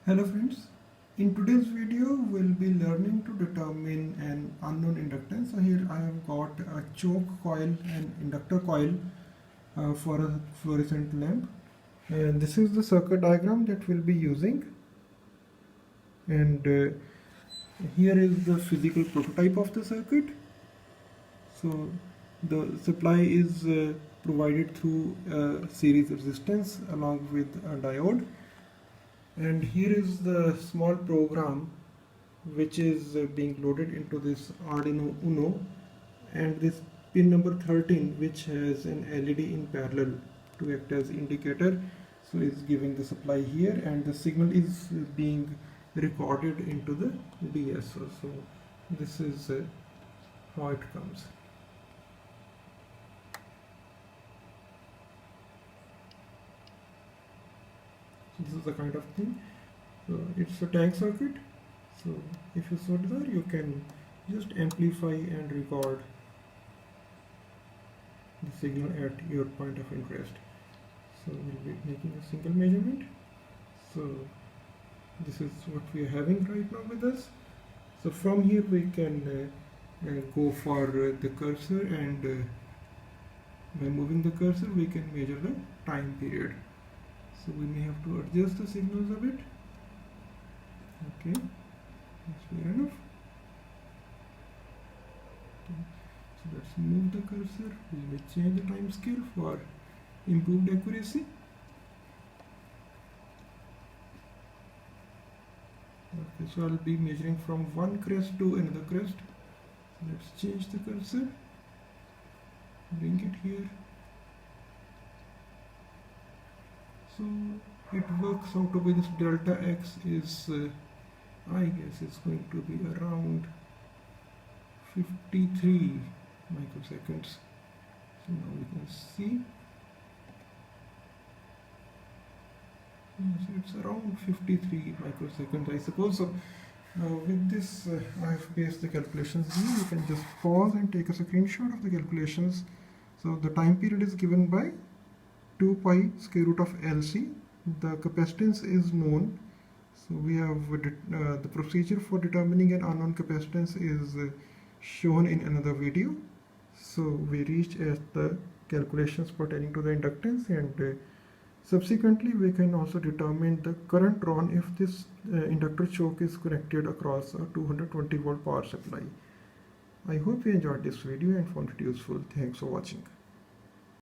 Hello friends, in today's video we'll be learning to determine an unknown inductance. So here I have got a choke coil and inductor coil for a fluorescent lamp, and this is the circuit diagram that we'll be using, and here is the physical prototype of the circuit. So the supply is provided through a series resistance along with a diode. And here is the small program which is being loaded into this Arduino Uno, and this pin number 13, which has an LED in parallel to act as indicator, so is giving the supply here, and the signal is being recorded into the DSO. So this is how it comes. This is the kind of thing. So it's a tank circuit. So if you so desire, you can just amplify and record the signal at your point of interest. So we'll be making a single measurement. So this is what we are having right now with us. So from here we can go for the cursor, and by moving the cursor we can measure the time period. So we may have to adjust the signals a bit. Okay, that's fair enough. Okay. So let's move the cursor. We will change the time scale for improved accuracy. Okay, so I'll be measuring from one crest to another crest. So let's change the cursor, bring it here. So it works out to be this delta x is, I guess it's going to be around 53 microseconds. So now we can see. So it's around 53 microseconds, I suppose. So with this, I have based the calculations here. You can just pause and take a screenshot of the calculations. So the time period is given by 2 pi square root of LC. The capacitance is known. So we have the procedure for determining an unknown capacitance is shown in another video. So we reached at the calculations pertaining to the inductance, and subsequently we can also determine the current drawn if this inductor choke is connected across a 220 volt power supply. I hope you enjoyed this video and found it useful. Thanks for watching.